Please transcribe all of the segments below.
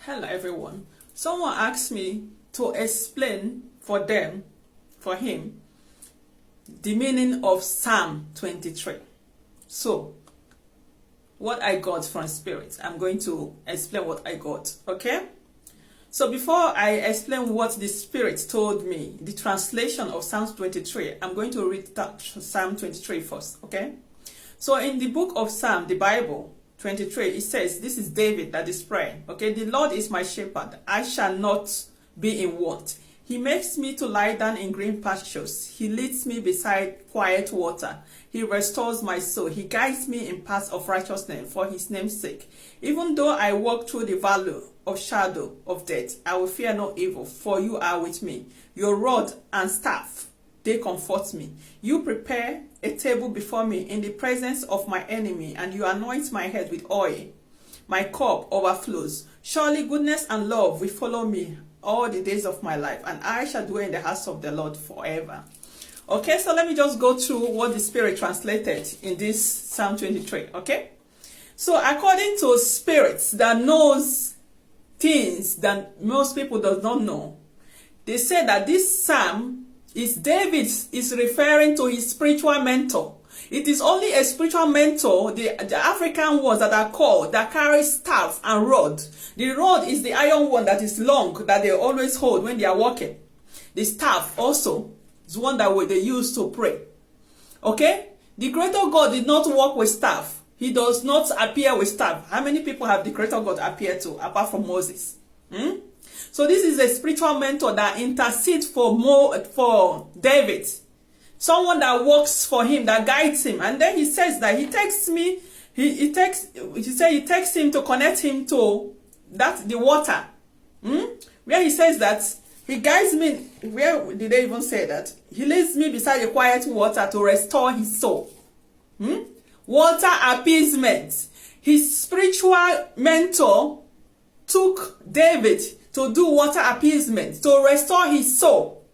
Hello everyone. Someone asked me to explain for him, the meaning of Psalm 23. So, what I got from Spirit, I'm going to explain what I got, okay? So before I explain what the Spirit told me, the translation of Psalm 23, I'm going to read Psalm 23 first, okay? So in the book of Psalm, the Bible, 23, it says, this is David that is praying, okay? The Lord is my shepherd, I shall not be in want. He makes me to lie down in green pastures. He leads me beside quiet water. He restores my soul. He guides me in paths of righteousness for his name's sake. Even though I walk through the valley of shadow of death, I will fear no evil, for you are with me. Your rod and staff, they comfort me. You prepare a table before me in the presence of my enemy, and you anoint my head with oil. My cup overflows. Surely goodness and love will follow me all the days of my life, and I shall dwell in the house of the Lord forever. Okay, so let me just go through what the Spirit translated in this Psalm 23, okay? So according to spirits that knows things that most people does not know, they say that this psalm is David is referring to his spiritual mentor. It is only a spiritual mentor, the African ones that are called, that carry staff and rod. The rod is the iron one that is long, that they always hold when they are walking. The staff also is one that they use to pray. Okay? The Creator God did not walk with staff. He does not appear with staff. How many people have the Creator God appeared to, apart from Moses? So this is a spiritual mentor that intercedes for David. Someone that works for him, that guides him. And then he says that he takes me, he takes him to connect him to the water. Where he says that he guides me, where did they even say that? He leads me beside the quiet water to restore his soul. Water appeasement. His spiritual mentor took David to do water appeasement, to restore his soul.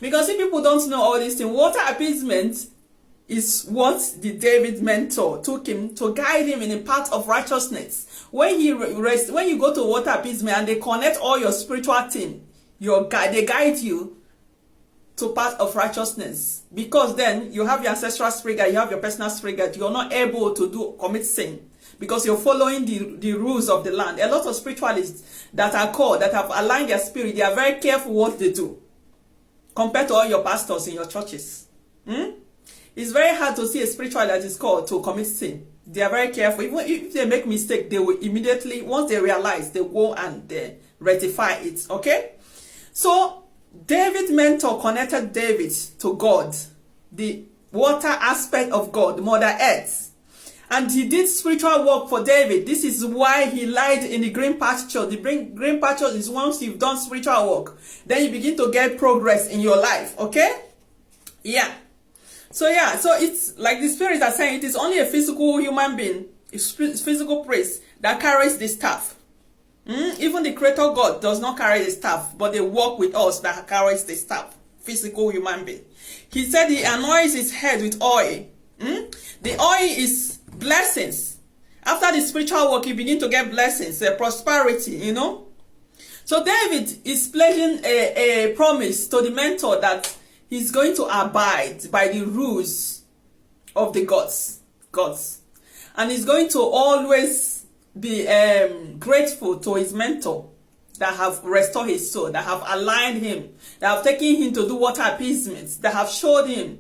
Because if people don't know all these things, water appeasement is what the David mentor took him to guide him in a path of righteousness. When when you go to water appeasement and they connect all your spiritual thing, they guide you to path of righteousness. Because then you have your ancestral spirit guide, you have your personal spirit guide. You're not able to commit sin because you're following the rules of the land. A lot of spiritualists that are called, that have aligned their spirit, they are very careful what they do compared to all your pastors in your churches. It's very hard to see a spiritual that is called to commit sin. They are very careful. Even if they make mistake, they will immediately, once they realize, they go and rectify it. Okay? So, David's mentor connected David to God, the water aspect of God, Mother Earth. And he did spiritual work for David. This is why he lied in the green pasture. The green pasture is once you've done spiritual work, then you begin to get progress in your life. Okay? Yeah. So it's like the spirits are saying, it is only a physical human being, a physical priest that carries the staff. Even the Creator God does not carry the staff, but they walk with us that carries the staff. Physical human being. He said he anoints his head with oil. The oil is blessings. After the spiritual work, you begin to get blessings, prosperity, you know. So David is pledging a promise to the mentor that he's going to abide by the rules of the gods. And he's going to always be grateful to his mentor that have restored his soul, that have aligned him, that have taken him to do water appeasement, that have showed him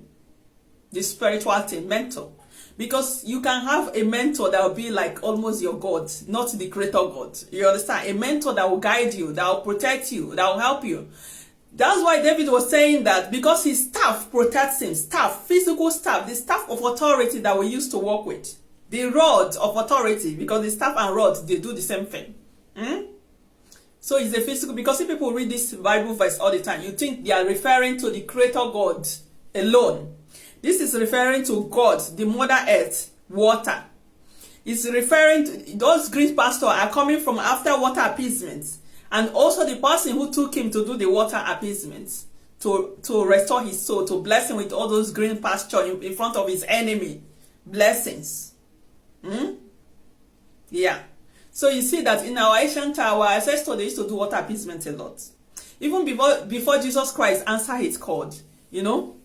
the spiritual thing, mentor. Because you can have a mentor that will be like almost your God, not the Creator God. You understand? A mentor that will guide you, that will protect you, that will help you. That's why David was saying that, because his staff protects him. Staff, physical staff, the staff of authority that we used to work with. The rod of authority, because the staff and rod, they do the same thing. So it's a physical, because if people read this Bible verse all the time, you think they are referring to the Creator God alone. This is referring to God, the Mother Earth, water. It's referring to, those green pastors are coming from after water appeasement. And also the person who took him to do the water appeasement, to restore his soul, to bless him with all those green pasture in front of his enemy. Blessings. Yeah. So you see that in our ancient time, our ancestors, they used to do water appeasement a lot. Even before Jesus Christ answered his call, you know,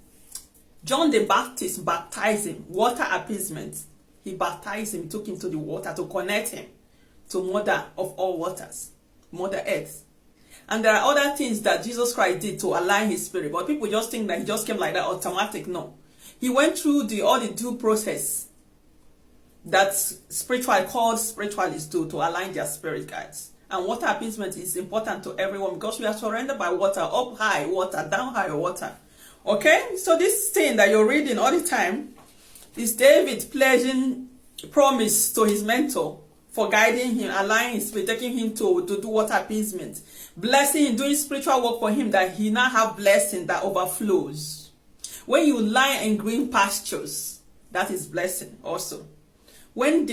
John the Baptist baptized him, water appeasement. He baptized him, took him to the water to connect him to Mother of all waters, Mother Earth. And there are other things that Jesus Christ did to align his spirit. But people just think that he just came like that, automatic. No. He went through all the due process that spiritualists do to align their spirit guides. And water appeasement is important to everyone because we are surrounded by water, up high water, down high water. Okay? So this thing that you're reading all the time is David pledging promise to his mentor for guiding him, aligning his spirit, taking him to do water appeasement, blessing him, doing spiritual work for him, that he now have blessing that overflows. When you lie in green pastures, that is blessing also. When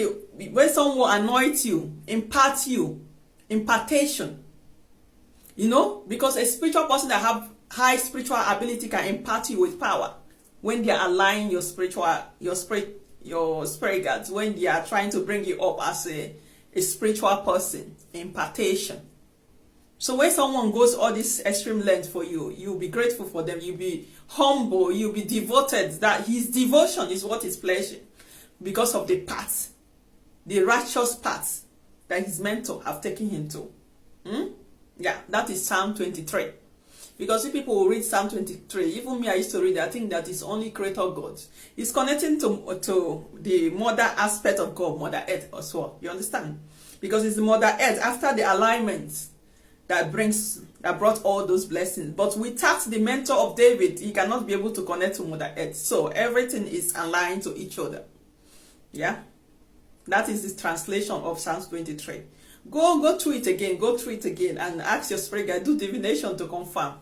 someone anoints you, impartation, you know, because a spiritual person that have high spiritual ability can impart you with power when they are aligning your spirit guides, when they are trying to bring you up as a spiritual person, impartation. So when someone goes all this extreme length for you, you'll be grateful for them, you'll be humble, you'll be devoted, that his devotion is what is pleasure because of the path, the righteous path that his mentor have taken him to. Yeah, that is Psalm 23. Because if people will read Psalm 23, even me, I used to read it, I think that it's only Creator God. It's connecting to the mother aspect of God, Mother Earth as well. You understand? Because it's the Mother Earth, after the alignment, that brought all those blessings. But without the mentor of David, he cannot be able to connect to Mother Earth. So everything is aligned to each other. Yeah? That is the translation of Psalm 23. Go through it again, and ask your spirit guide, do divination to confirm.